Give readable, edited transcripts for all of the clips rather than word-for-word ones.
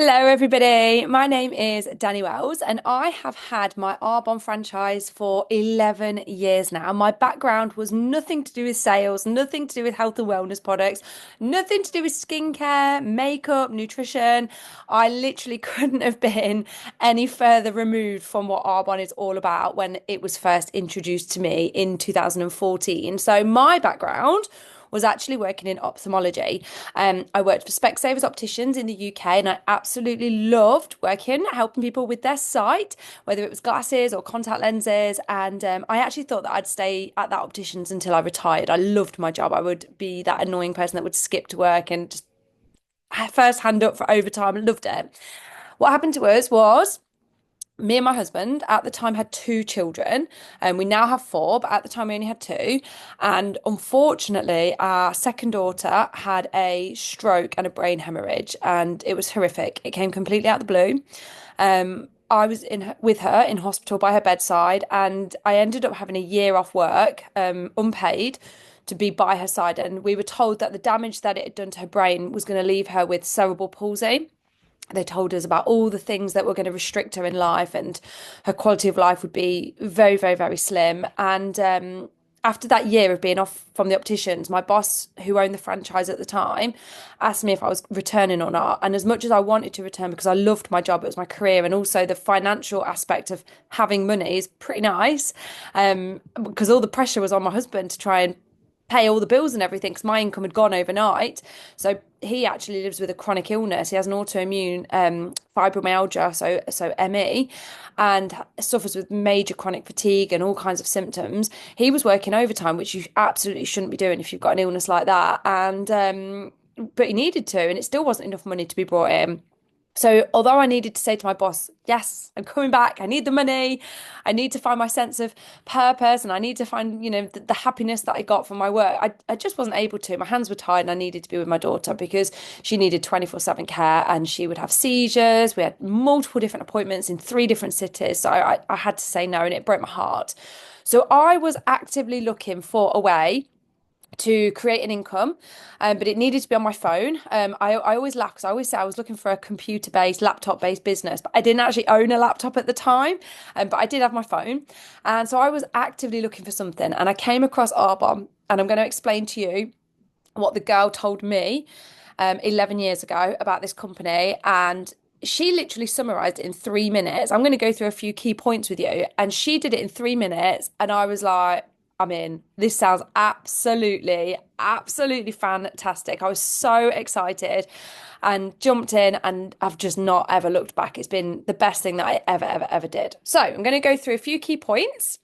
Hello, everybody. My name is Danny Wells, and I have had my Arbonne franchise for 11 years now. My background was nothing to do with sales, nothing to do with health and wellness products, nothing to do with skincare, makeup, nutrition. I literally couldn't have been any further removed from what Arbonne is all about when it was first introduced to me in 2014. So, my background was actually working in ophthalmology. I worked for Specsavers Opticians in the UK, and I absolutely loved working, helping people with their sight, whether it was glasses or contact lenses. And I actually thought that I'd stay at that opticians until I retired. I loved my job. I would be that annoying person that would skip to work and just first hand up for overtime. I loved it. What happened to us was me and my husband at the time had two children, and we now have four, but at the time we only had two. And unfortunately, our second daughter had a stroke and a brain hemorrhage, and it was horrific. It came completely out of the blue. I was in with her in hospital by her bedside, and I ended up having a year off work, unpaid, to be by her side. And we were told that the damage that it had done to her brain was going to leave her with cerebral palsy. They told us about all the things that were going to restrict her in life, and her quality of life would be very, very, very slim. And after that year of being off from the opticians, my boss, who owned the franchise at the time, asked me if I was returning or not. And as much as I wanted to return because I loved my job, it was my career, and also the financial aspect of having money is pretty nice, because all the pressure was on my husband to try and pay all the bills and everything because my income had gone overnight. So he actually lives with a chronic illness. He has an autoimmune fibromyalgia, so ME, and suffers with major chronic fatigue and all kinds of symptoms. He was working overtime, which you absolutely shouldn't be doing if you've got an illness like that. And but he needed to, and it still wasn't enough money to be brought in. So, although I needed to say to my boss, yes, I'm coming back, I need the money, I need to find my sense of purpose, and I need to find, the happiness that I got from my work, I just wasn't able to. My hands were tied, and I needed to be with my daughter because she needed 24/7 care, and she would have seizures. We had multiple different appointments in three different cities. So, I had to say no, and it broke my heart. So, I was actively looking for a way to create an income, but it needed to be on my phone. I always laugh because I always say I was looking for a computer-based, laptop-based business, but I didn't actually own a laptop at the time, but I did have my phone. And so I was actively looking for something, and I came across Arbonne, and I'm going to explain to you what the girl told me 11 years ago about this company. And she literally summarized it in 3 minutes. I'm going to go through a few key points with you, and she did it in 3 minutes, and I was like, I'm in. This sounds absolutely, absolutely fantastic. I was so excited and jumped in, and I've just not ever looked back. It's been the best thing that I ever, ever, ever did. So I'm going to go through a few key points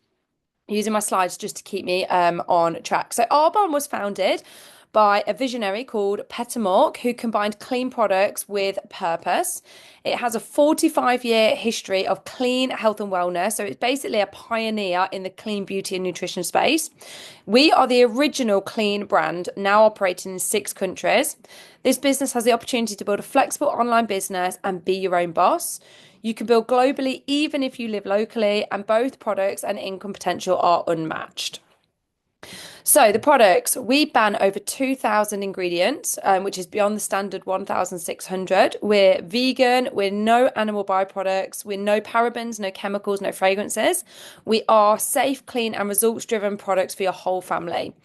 using my slides just to keep me on track. So Arbonne was founded by a visionary called Peter Mork, who combined clean products with purpose. It has a 45-year history of clean health and wellness. So it's basically a pioneer in the clean beauty and nutrition space. We are the original clean brand, now operating in 6 countries. This business has the opportunity to build a flexible online business and be your own boss. You can build globally even if you live locally, and both products and income potential are unmatched. So the products, we ban over 2,000 ingredients, which is beyond the standard 1,600. We're vegan, we're no animal byproducts, we're no parabens, no chemicals, no fragrances. We are safe, clean and results-driven products for your whole family.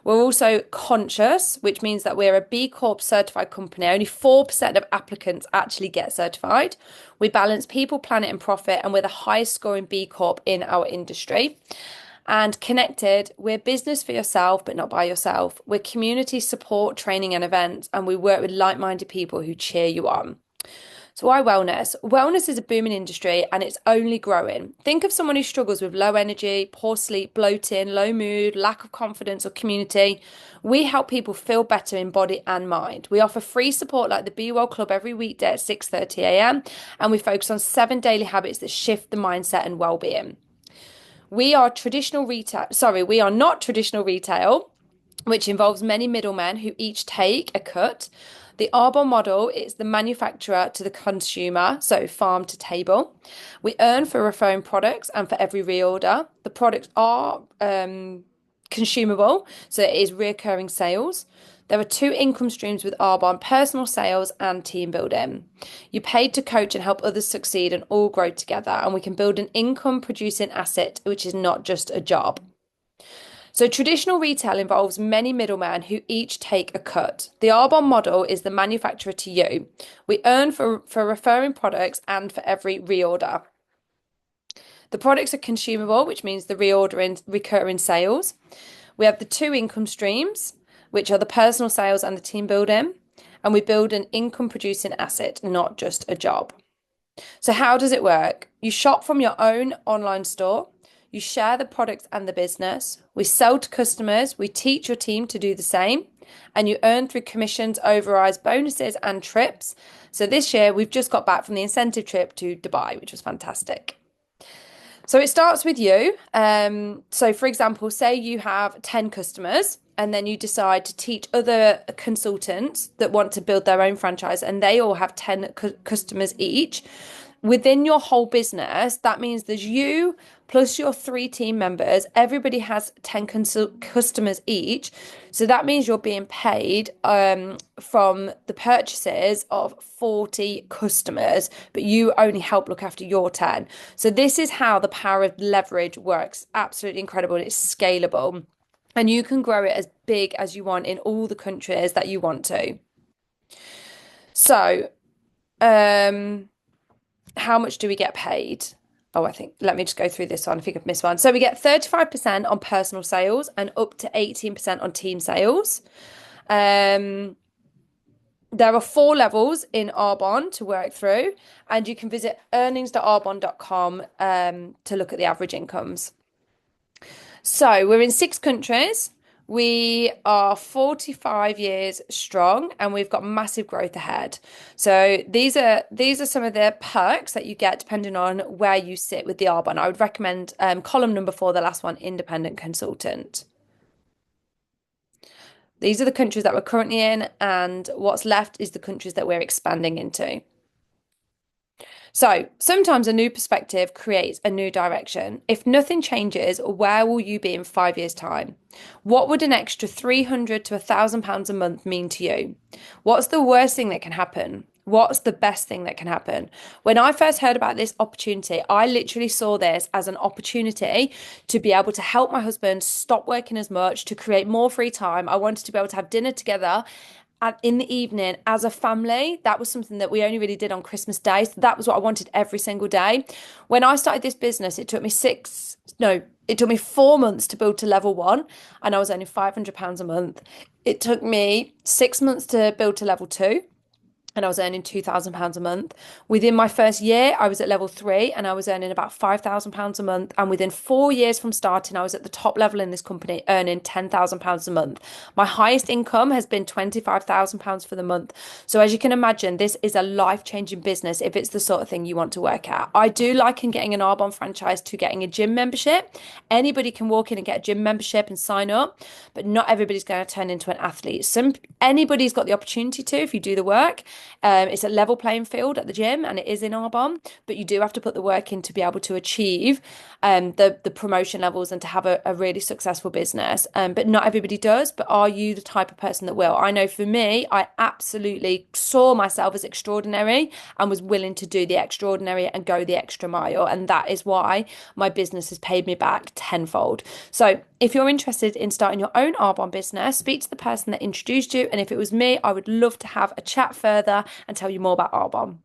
We're also conscious, which means that we're a B Corp certified company. Only 4% of applicants actually get certified. We balance people, planet and profit, and we're the highest scoring B Corp in our industry. And connected, we're business for yourself, but not by yourself. We're community support, training and events, and we work with like-minded people who cheer you on. So why wellness? Wellness is a booming industry, and it's only growing. Think of someone who struggles with low energy, poor sleep, bloating, low mood, lack of confidence or community. We help people feel better in body and mind. We offer free support like the Be Well Club every weekday at 6:30 a.m. and we focus on 7 daily habits that shift the mindset and well-being. We are we are not traditional retail, which involves many middlemen who each take a cut. The Arbonne model is the manufacturer to the consumer, so farm to table. We earn for referring products and for every reorder. The products are consumable, so it is recurring sales. There are two income streams with Arbonne, personal sales and team building. You're paid to coach and help others succeed and all grow together, and we can build an income producing asset, which is not just a job. So traditional retail involves many middlemen who each take a cut. The Arbonne model is the manufacturer to you. We earn for referring products and for every reorder. The products are consumable, which means the reordering, recurring sales. We have the two income streams, which are the personal sales and the team building. And we build an income producing asset, not just a job. So how does it work? You shop from your own online store. You share the products and the business. We sell to customers. We teach your team to do the same. And you earn through commissions, overrides, bonuses, and trips. So this year, we've just got back from the incentive trip to Dubai, which was fantastic. So it starts with you. So for example, say you have 10 customers and then you decide to teach other consultants that want to build their own franchise and they all have 10 customers each. Within your whole business, that means there's you plus your 3 team members. Everybody has 10 customers each. So that means you're being paid from the purchases of 40 customers, but you only help look after your 10. So this is how the power of leverage works. Absolutely incredible. It's scalable. And you can grow it as big as you want in all the countries that you want to. So, how much do we get paid? Oh, let me just go through this one. I think I've missed one. So we get 35% on personal sales and up to 18% on team sales. There are 4 levels in Arbonne to work through, and you can visit earnings.arbonne.com to look at the average incomes. So we're in 6 countries. We are 45 years strong and we've got massive growth ahead. So these are some of the perks that you get depending on where you sit with the Arbonne. I would recommend column number 4, the last one, independent consultant. These are the countries that we're currently in, and what's left is the countries that we're expanding into. So sometimes a new perspective creates a new direction. If nothing changes, where will you be in 5 years' time? What would an extra £300 to £1,000 a month mean to you? What's the worst thing that can happen? What's the best thing that can happen? When I first heard about this opportunity, I literally saw this as an opportunity to be able to help my husband stop working as much, to create more free time. I wanted to be able to have dinner together in the evening as a family. That was something that we only really did on Christmas Day. So that was what I wanted every single day. When I started this business, it took me 4 months to build to level 1, and I was earning £500 a month. It took me 6 months to build to level 2. And I was earning £2,000 a month. Within my first year, I was at level 3 and I was earning about £5,000 a month. And within 4 years from starting, I was at the top level in this company, earning £10,000 a month. My highest income has been £25,000 for the month. So as you can imagine, this is a life-changing business if it's the sort of thing you want to work at. I do liken getting an Arbonne franchise to getting a gym membership. Anybody can walk in and get a gym membership and sign up, but not everybody's going to turn into an athlete. Anybody's got the opportunity to if you do the work. It's a level playing field at the gym, and it is in Arbonne, but you do have to put the work in to be able to achieve the promotion levels and to have a really successful business. But not everybody does. But are you the type of person that will? I know for me, I absolutely saw myself as extraordinary and was willing to do the extraordinary and go the extra mile. And that is why my business has paid me back tenfold. So if you're interested in starting your own Arbonne business, speak to the person that introduced you. And if it was me, I would love to have a chat further and tell you more about Arbonne.